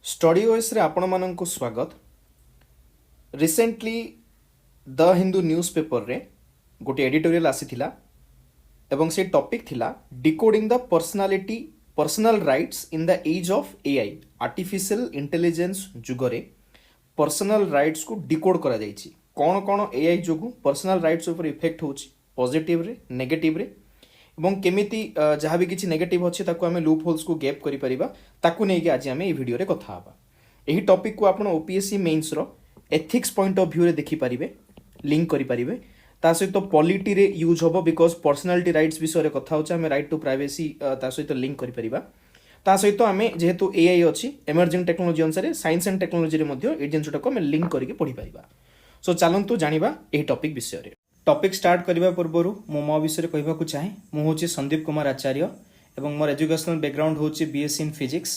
Study OS रे आपण माननकु स्वागत। Recently the Hindu newspaper रे गोटे एडिटोरियल आसीथिला एवं से टॉपिक थिला decoding the personal rights in the age of AI artificial intelligence जुगरे पर्सनल राइट्स को डिकोड करा जायछि। कोन कोन एआई जोगु पर्सनल राइट्स ऊपर इफेक्ट होछि पॉजिटिव रे नेगेटिव रे এবং কেমিতি যাহা भी किछि नेगेटिव अछि ताकू हमें लूप होल्स को गैप करि परिबा ताकू नै कि आज हमें ए वीडियो रे कथा हबा। एही टॉपिक को आपण ओपीएससी मेंस रो एथिक्स पॉइंट ऑफ व्यू रे देखि परिबे लिंक करि परिबे ता सहित पॉलिटी रे यूज होबो बिकॉज़ पर्सनालिटी राइट्स विषय रे कथा होछ हमें राइट टू प्राइवेसी ता सहित लिंक करि परिबा। ता सहित हमें जेहेतु एआई अछि इमर्जिंग टेक्नोलॉजी अनुसार साइंस एंड टेक्नोलॉजी रे मध्ये ए जिंसटा को हमें लिंक करके पढि परिबा। सो चलंतु जानिबा एही टॉपिक विषय रे। टॉपिक स्टार्ट करने पूर्व मो विषय कहवाक चाहे मुझे संदीप कुमार आचार्य एवं मोर एजुकेशनल बैकग्राउंड होची बीएससी इन फिजिक्स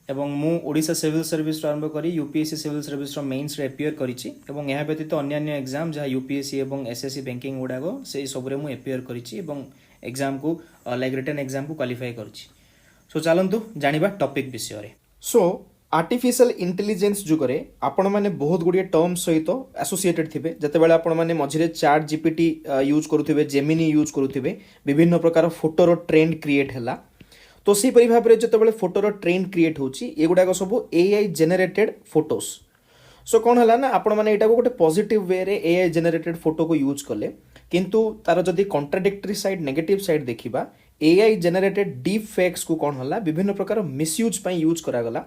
एवं मु ओडिशा सिविल सर्विस आरंभ करी यूपीएससी सिविल सर्विस मेन्स रे अपियर करिछि एवं यह व्यतीत अन्य एग्जाम जहाँ यूपीएससी एवं एसएससी बैंकिंग गुड़ाक से सबरे मु अपियर करिछि एवं एग्जाम को लाइक रिटन एग्जाम को क्वालिफाई करिछि। सो चलंतु जानिबा टॉपिक विषय रे। सो आर्टिफिशियल इंटेलिजेंस जुगरे आपण माने बहुत गुड़िया टर्म सहित एसोसिएटेड थिबे जतेबेले आपण माने मझिरे चैट जीपीटी यूज करूथिबे जेमिनी यूज करूथिबे विभिन्न प्रकार फोटोर ट्रेंड क्रिएट हैला। तो से परि भाबरे जतेबेले फोटोर ट्रेंड क्रिएट होची एगुडा को सब एआई जनरेटेड फोटोस। सो कौन है ना आपण माने एटा को गोटे पॉजिटिव वे रे एआई जनरेटेड फोटो को यूज कले किंतु तार जदी कॉन्ट्राडिक्टरी साइड नेगेटिव साइड देखिबा एआई जनरेटेड डीप फेक्स को कौन हला विभिन्न प्रकार मिसयूज पई यूज करा गला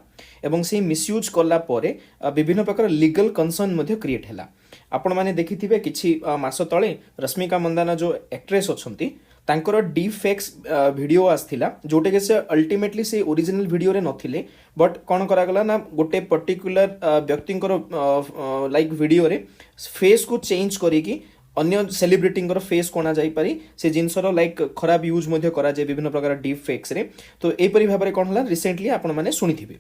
एवं से मिसयूज कला परे विभिन्न प्रकार लीगल कंसर्न मध्ये क्रिएट हैला। आपण माने देखिथिबे किछि मास तळे रश्मिका मंदाना जो एक्ट्रेस अछंती तांकर डीप फेक्स वीडियो आस्थिला जोटे के से अल्टीमेटली से ओरिजिनल वीडियो रे नथिले बट कोन करा गला ना गोटे पर्टिकुलर व्यक्तिंकर लाइक वीडियो रे फेस को चेंज करिकि अन्य सेलिब्रिटी फेस कोना जाई पारी से जिनसर लाइक खराब यूज मध्ये करा जाय विभिन्न प्रकार डीप फेक्स रे। तो एपरि भाबरे कोन हला रिसेंटली आपण माने सुनिथिबे।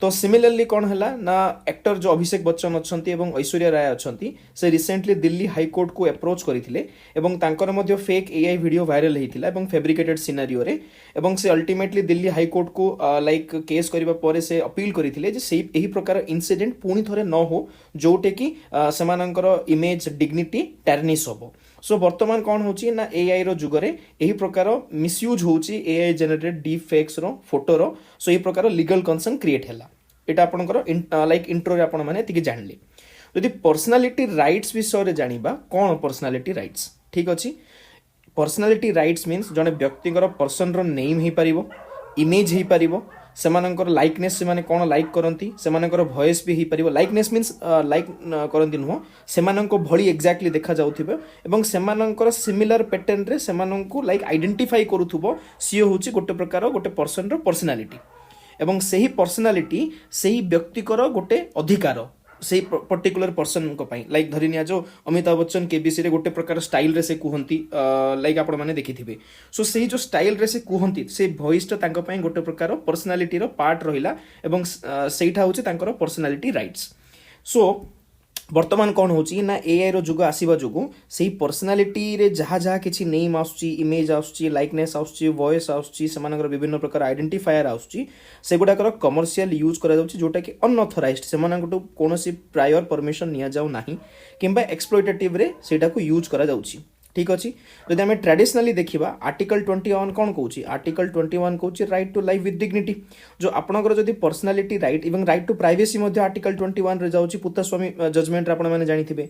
तो सिमिलरली कौन है ना एक्टर जो अभिषेक बच्चन अच्छा एवं ऐश्वर्या राय अच्छा से रिसेंटली दिल्ली हाईकोर्ट को अप्रोच करते एवं तांकर मध्य फेक एआई वीडियो वायरल होता एवं फेब्रिकेटेड सिनारियो रे एवं से अल्टीमेटली दिल्ली हाईकोर्ट को लाइक केस करबा परे से अपील करथिले जे से एही प्रकार इंसिडेंट पुणी थरे न हो जोटे कि सेमानंकर इमेज डिग्निटी टर्निश होबो। सो वर्तमान कौन होची ना एआई रो जुगरे एही प्रकार मिसयूज होची एआई जनरेटेड डीप फेक्स रो फोटो रो। सो एही प्रकार लीगल कंसर्न क्रिएट हैला। एटा आपनकर लाइक इंट्रो रे आपण माने तिके जानले। यदि पर्सनालिटी राइट्स विषय रे जानिबा कोन पर्सनालिटी राइट्स ठीक अछि। पर्सनालिटी राइट्स मीन्स जने व्यक्तिगर पर्सन रो नेम हे परिबो इमेज हे परिबो सेमानंकर लाइकनेस से माने कोन लाइक करंती सेमानंकर वॉइस भी हे परिबो लाइकनेस मीन्स लाइक करंती नुह सेमानंको भली एक्जेक्टली देखा जाउथिबे एवं सेमानंकर सिमिलर पैटर्न रे सेमानंको लाइक आइडेंटिफाई करूथुबो सी होची गोटे प्रकार गोटे पर्सन रो पर्सनालिटी एवं सही पर्सनालिटी सही व्यक्तिकर गोटे अधिकार से पर्टिकुलर पर्सन को पाई लाइक धरिनिया जो अमिताभ बच्चन केबीसी रे गोटे प्रकार स्टाइल रे से कुहंती लाइक आपण माने देखिथिबे। सो सेही जो स्टाइल रे से कुहंती से वॉइस टा तांको पाई गोटे प्रकार पर्सनालिटी रो पार्ट रहिला एवं सेहीटा होची तांकर पर्सनालिटी राइट्स। सो वर्तमान कौन होची ना एआई रो जुग आसीबा जुगु सेही पर्सनालिटी रे जहा जहा किछि नेम आउची इमेज आउची लाइकनेस आउची वॉइस आउची सेमानकर विभिन्न प्रकार आइडेंटिफायर आउची सेगुडाकर कमर्शियल यूज करा जाउची जोटा कि अनऑथराइज्ड सेमानकटो कोनोसी प्रायर परमिशन निया जाउ नाही किंबा एक्सप्लॉइटेटिव रे सेटा को यूज करा जाउची ठीक अछि। जदि हमें ट्रेडिशनली देखिबा आर्टिकल 21 कोन कहूची आर्टिकल 21 कहूची right to life with dignity जो आपनकर जदि पर्सनालिटी राइट एवं राइट टू प्राइवेसी मध्ये आर्टिकल 21 रे जाउची पुत्तस्वामी जजमेंट रे आपण माने जानिथिबे।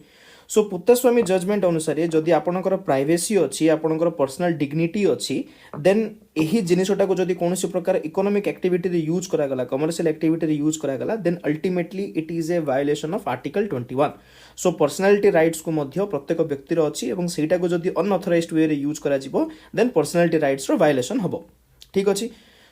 सो पुत्तस्वामी जजमेंट अनुसार जदि आपनकर प्राइवेसी अछि आपनकर पर्सनल डिग्निटी अछि देन एही जिनिसटा को जदि कोनोसी प्रकार इकोनॉमिक एक्टिविटी रे यूज करा गला कमर्शियल एक्टिविटी रे यूज करा गला then ultimately it is a violation of article 21। So personality rights को मध्य प्रत्येक व्यक्ति रो अछि एवं सेटा को जदि अनऑथराइज्ड वे रे यूज करा जिवो देन पर्सनालिटी राइट्स रो वायोलेशन हबो ठीक अछि।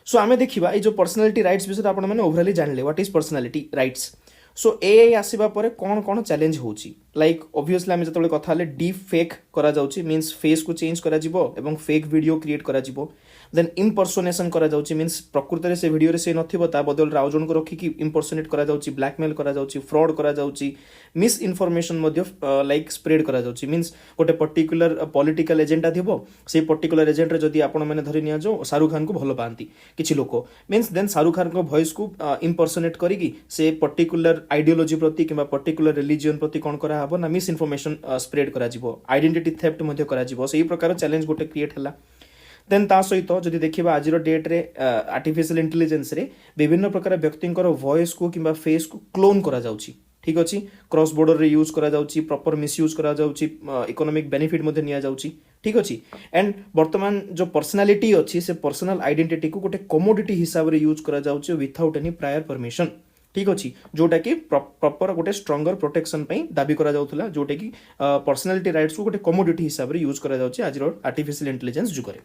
सो आमे देखिबा ए जो पर्सनालिटी राइट्स विषय आपण माने ओवरऑली जानले what is personality rights. So AI आसीबा परे कोन कोन चैलेंज होची लाइक ऑब्वियसली आमे जतबेले कथा हले डीप फेक करा जाउची मींस फेस को चेंज करा जिवो एवं फेक वीडियो क्रिएट करा जिवो देन इम्पर्सोनेशन करा जाउची मींस प्रकृति रे से वीडियो रे से नथिबो ता बदल रे आउ जन को रखी कि इम्पर्सोनेट करा जाउची ब्लैकमेल करा जाउची फ्रॉड करा जाउची मिस इन्फॉर्मेशन मध्य लाइक स्प्रेड करा जाउची मींस गोटे पर्टिकुलर पॉलिटिकल एजेंडा थिबो से पर्टिकुलर एजेंट रे जदी आपण माने धरि निया जो शाहरुख खान को भलो पांती किछि लोक मींस देन शाहरुख खान को वॉइस को इम्पर्सोनेट करिकी से पर्टिकुलर आइडियोलॉजी प्रति किबा पर्टिकुलर रिलीजन प्रति कोन करा हबो ना मिस इन्फॉर्मेशन स्प्रेड करा जिवो आइडेंटिटी थेफ्ट मध्य करा जिवो सेही प्रकार चैलेंज गोटे क्रिएट हला देन ता सहित जदि देखिबा आज डेट रे आर्टिफिशियल इंटेलिजेंस रे विभिन्न प्रकार व्यक्तिंकर वॉइस को किबा फेस को क्लोन करा जाउची ठीक अछि क्रॉस बॉर्डर रे यूज करा जाउची प्रॉपर मिस यूज करा जाउची इकोनॉमिक बेनिफिट मध्ये निया जाउची ठीक अछि एंड वर्तमान जो पर्सनालिटी अछि से पर्सनल आइडेंटिटी को गोटे कमोडिटी हिसाब रे यूज करा जाउची विथआउट एनी प्रायर परमिशन ठीक अछि जोटा कि प्रॉपर गोटे स्ट्रॉन्गर प्रोटेक्शन पई दाबी करा जाउथला जोटा कि पर्सनालिटी राइट्स को गोटे कमोडिटी हिसाब रे यूज करा जाउची आज आर्टिफिशियल इंटेलिजेंस जुगरे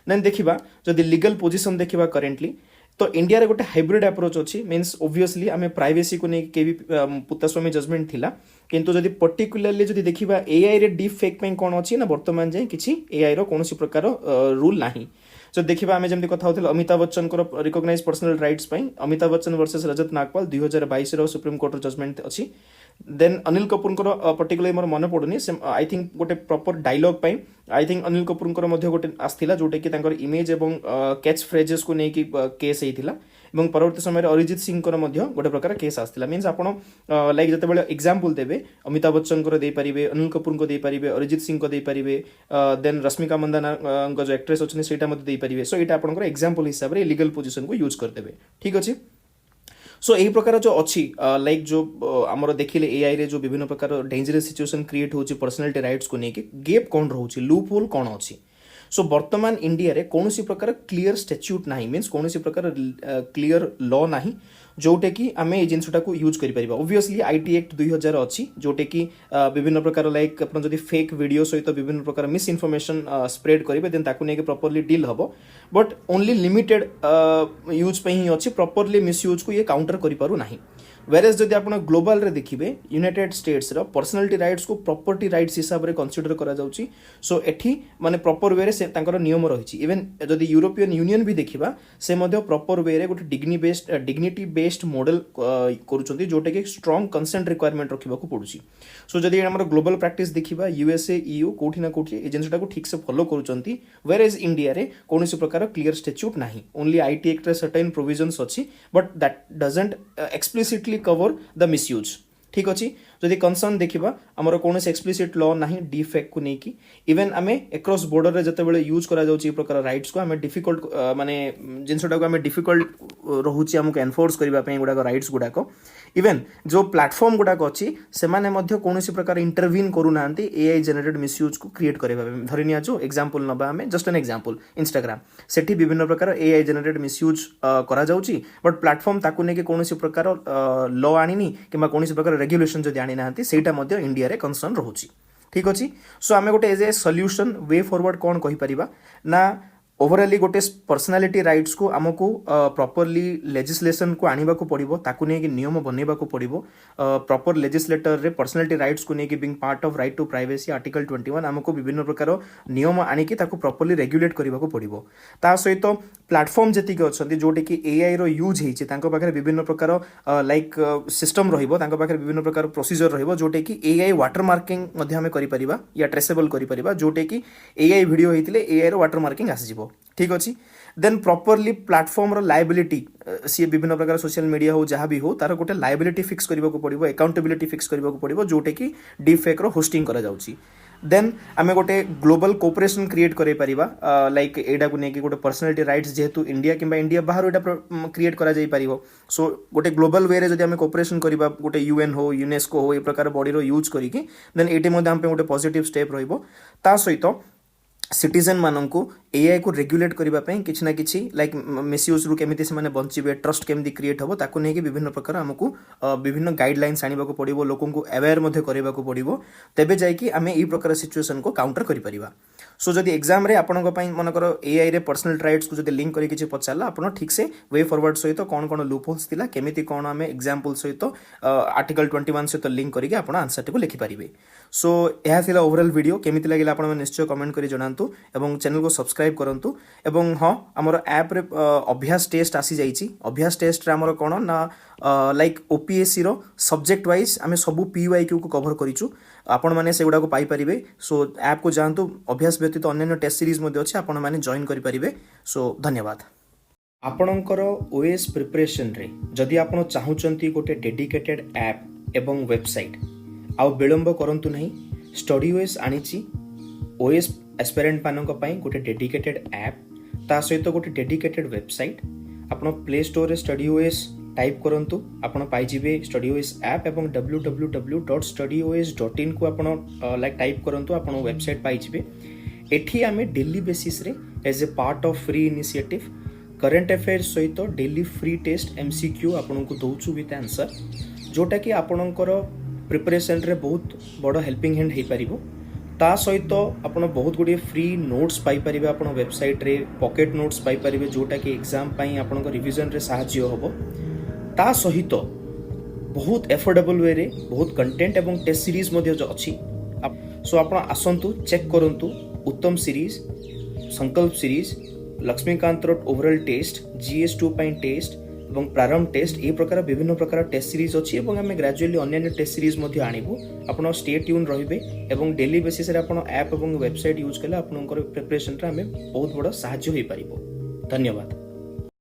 देन देखिबा जदि लीगल पोजीशन देखिबा करेंटली तो इंडिया रे गोटे हाइब्रिड अप्रोच अछि मींस ऑब्वियसली आमे प्राइवेसी को नै के भी पुत्तस्वामी जजमेंट थिला किंतु जदि पर्टिकुलरली जदि देखिबा एआई रे डीप फेक पे कोन अछि ना वर्तमान जाय किछि एआई रो कोनोसी प्रकार रूल नाही जो देखिबा आमे जेमति कथा होथिल अमिताभ बच्चन को रिकॉग्नाइज पर्सनल राइट्स पई अमिताभ बच्चन वर्सेस रजत नागपाल 2022 रो सुप्रीम कोर्ट रो जजमेंट अछि देन अनिल कपूर को पर्टिकुलर मोर मन पड़ुनी आई थिंक गोटे प्रॉपर डायलॉग पई आई थिंक अनिल कपूर को मध्य गोटे आस्थिला जोटे कि तांकर इमेज एवं कैच फ्रेजेस को नेकी केस हेतिला एवं परवर्ती समय अरिजित सिंह को मध्य गोटे प्रकार केस आस्थिला मींस आपण लाइक जते बेले एग्जांपल देबे अमिताभ बच्चन को दे परिबे अनिल कपूर को दे परिबे अरिजित सिंह को दे परिबे देन रश्मिका मंदाना को जो एक्ट्रेस अछि सेटा मध्य दे परिबे सो एटा आपनकर एग्जांपल हिसाब रे लीगल पोजीशन को यूज कर देबे ठीक अछि सो यही प्रकार जो अच्छी लाइक जो आमर देखिले एआई रे जो विभिन्न प्रकार डेंजरस सिचुएशन क्रिएट होची पर्सनालिटी राइट्स को लेके गेप कौन रोची लूप होल कौन अच्छी सो वर्तमान इंडिया रे कौनसी प्रकार क्लियर स्टैच्यूट नाही मींस कौनसी प्रकार क्लियर लॉ नाही जोटे कि आमे ए जिनसटा को यूज करि परिबा ऑब्वियसली आईटी एक्ट 2000 अछि जोटे कि विभिन्न प्रकार लाइक अपन जदी फेक वीडियो सहित विभिन्न प्रकार मिस इन्फॉर्मेशन स्प्रेड करिवे देन ताकू नेके प्रॉपर्ली डील हबो बट ओनली लिमिटेड यूज पे ही अछि प्रॉपर्ली मिस यूज को ये काउंटर करि पारु नाही वेरेस जदि आपण ग्लोबल रे देखिबे यूनाइटेड स्टेट्स रो पर्सनालिटी राइट्स को प्रॉपर्टी राइट्स हिसाब रे कंसीडर करा जाउची सो एठी माने प्रॉपर वे रे से तांकर नियम रहिछि इवन जदि यूरोपियन यूनियन भी देखिबा से मध्य प्रॉपर वे रे गोटे डिग्निटी बेस्ड मॉडल करूचंती जोटे कि स्ट्रांग कंसेंट रिक्वायरमेंट रखिबा को पडुची सो जदि हमर ग्लोबल प्रैक्टिस देखिबा यूएसए ईयू कोठी ना कोठी एजेंसीटा को ठीक से फॉलो करूचंती वेरेस इंडिया रे कोनोसी प्रकार क्लियर स्टैच्यूट नाही ओनली आईटी एक्ट रे सर्टेन प्रोविजंस अछि but that doesn't explicitly cover the misuse ठीक अच्छी जदि कंसर्न देखिबा हमर कोनोसी एक्सप्लिसिट लॉ नाही डिफेक्ट को नेकी इवन आमे अक्रॉस बॉर्डर रे जते बेले यूज करा जाउची प्रकार राइट्स को आमे डिफिकल्ट माने जिनसटा को आमे डिफिकल्ट रहूची हमको एनफोर्स करिबा पई गुडा राइट्स गुडा को इवन जो प्लेटफॉर्म गुडा को अछि से माने मध्य कोनोसी प्रकार इंटरवीन करू नांती एआई जनरेटेड मिसयूज को क्रिएट करेबा धरि निया जो एग्जांपल नबा आमे जस्ट एन एग्जांपल इंस्टाग्राम सेठी विभिन्न प्रकार एआई जनरेटेड मिसयूज करा जाउची बट प्लेटफॉर्म ताकू नेके कोनोसी प्रकार लॉ आनिनी किबा कोनोसी प्रकार रेगुलेशन जदि आनी नांती सेटा मध्य इंडिया रे कंसर्न रहूची ठीक अछि सो आमे गोटे as a solution way forward कोन कहि परिबा ना ओवरऑली गोटे पर्सनालिटी राइट्स को आमको प्रॉपर्ली लेजिस्लेशन को आनिबा को पड़िबो ताकू नै कि नियम बनेबा को पड़िबो प्रॉपर लेजिस्लेटर रे पर्सनालिटी राइट्स को नै कि being part of right to privacy article 21 आमको विभिन्न प्रकार नियम आनी कि ताकू प्रॉपर्ली रेगुलेट करिबा को पड़िबो ता सहित प्लेटफॉर्म जति के अछंती जोटे कि एआई रो यूज हेछि तांको पाखरे विभिन्न प्रकार लाइक सिस्टम रहिबो तांको पाखरे विभिन्न प्रकार प्रोसीजर रहिबो जोटे कि एआई वाटर मार्किंग मध्ये हमें करि परिबा या ट्रेसेबल करि परिबा जोटे कि एआई वीडियो हेतिले एआई रो वाटर मार्किंग आसी जिवो ठीक अच्छी देन प्रॉपर्ली प्लेटफॉर्म रो लायबिलिटी सी विभिन्न प्रकार सोशल मीडिया हो जहाँ भी हो तार गोटे लायबिलिटी फिक्स करबा को पड़िबो अकाउंटेबिलिटी फिक्स करबा को पड़िबो जोटे कि डीफेक रो होस्टिंग करा जाउची देन आमे गोटे ग्लोबल कोऑपरेशन क्रिएट करे परिबा लाइक एडा को नेकी गोटे पर्सनालिटी राइट्स जेहेतु इंडिया किंबा इंडिया बाहर एडा क्रिएट करा जाई परिबो सो गोटे ग्लोबल वे रे जदि आमे कोऑपरेशन करिबा गोटे यूएन हो यूनेस्को हो ए प्रकार बॉडी रो यूज करिके देन एटे मध्ये हम पे गोटे पॉजिटिव स्टेप रहिबो ता सहित सिटीजन माननको एआई को रेगुलेट करिबा पई किछ ना किछि लाइक मिसयूज रु केमिति से माने बंचिबे ट्रस्ट केमिति क्रिएट हबो ताको नेकी विभिन्न प्रकार हमकु विभिन्न गाइडलाइंस आनिबा को पड़िबो लोकन को अवेयर मध्ये करिबा को पड़िबो तबे जाय कि हमें ई प्रकार सिचुएशन को काउंटर करि परिबा सो जदि एग्जाम रे आपन मनकर एआई रे पर्सनल राइट्स को जदि लिंक करके पचारा आप ठीक से वे फॉरवर्ड सहित कौन कौन लूप होल्स थिला केमिति कौन आम एग्जाम्पल सहित आर्टिकल 21 सहित लिंक करके आप आंसर टी लिखिपारे। सो यह थिला ओवरऑल वीडियो केमिति लागला आपण निश्चय कमेंट करी जणांतु एवं चैनल को सब्सक्राइब करंतु एवं हाँ आमर ऐप रे अभ्यास टेस्ट आसी जाइछि। अभ्यास टेस्ट रे आमर कोन ना लाइक ओपीएससी रो सब्जेक्ट वाइज आम सबू पीवाईक्यू को कवर करिछु आपण माने सेगुडा को पाई परिबे। सो ऐप को जानतु अभ्यास व्यतीत अन्य टेस्ट सीरीज मध्ये अछि आपण माने जॉइन करि परिबे। सो धन्यवाद। आपणकर ओएस प्रिपरेशन रे जदि आपण चाहुचंती गोटे डेडिकेटेड ऐप एवं वेबसाइट आउ विलंब करंतु नहीं। स्टडी ओएस आनिछि ओएस एस्पिरेंट मानक पई गोटे डेडिकेटेड ऐप ता सहित गोटे डेडिकेटेड वेबसाइट। आपण प्ले स्टोर रे स्टडी ओएस टाइप करंतु आपण पाई जिवे स्टडी ओएस ऐप एवं www.studyoas.in को आपण लाइक टाइप करंतु आपण वेबसाइट पाई जिवे। एठी आमे डेली बेसिस रे as a part of free initiative current affairs सहित डेली फ्री टेस्ट एमसीक्यू आपण को दउछु विथ आंसर जोटा कि आपणकर प्रिपरेशन रे बहुत बड़ हेल्पिंग हैंड हे परिबो। ता सहित आपण बहुत गुडी फ्री नोट्स पाई परिबे आपण वेबसाइट रे पॉकेट नोट्स पाई परिबे जोटा कि एग्जाम पई आपण को रिवीजन रे सहाय्य होबो। ता सहित बहुत एफोर्डेबल वे रे बहुत कंटेंट एवं टेस्ट सीरीज मध्ये जो अछि। सो आपण आसंतु चेक करंतु उत्तम सीरीज संकल्प series Laxmikant overall test GS2 पई टेस्ट एवं प्रारंभ टेस्ट ए प्रकार विभिन्न प्रकार टेस्ट सीरीज अछि एवं हम ग्रेजुअली अन्य टेस्ट सीरीज मध्ये आनिबु। आपण स्टे ट्यून रहिबे एवं डेली बेसिस रे आपण ऐप एवं वेबसाइट यूज कले आपनकर प्रिपरेशन रे हमें बहुत बड़ सहाय्य होई परिबो। धन्यवाद।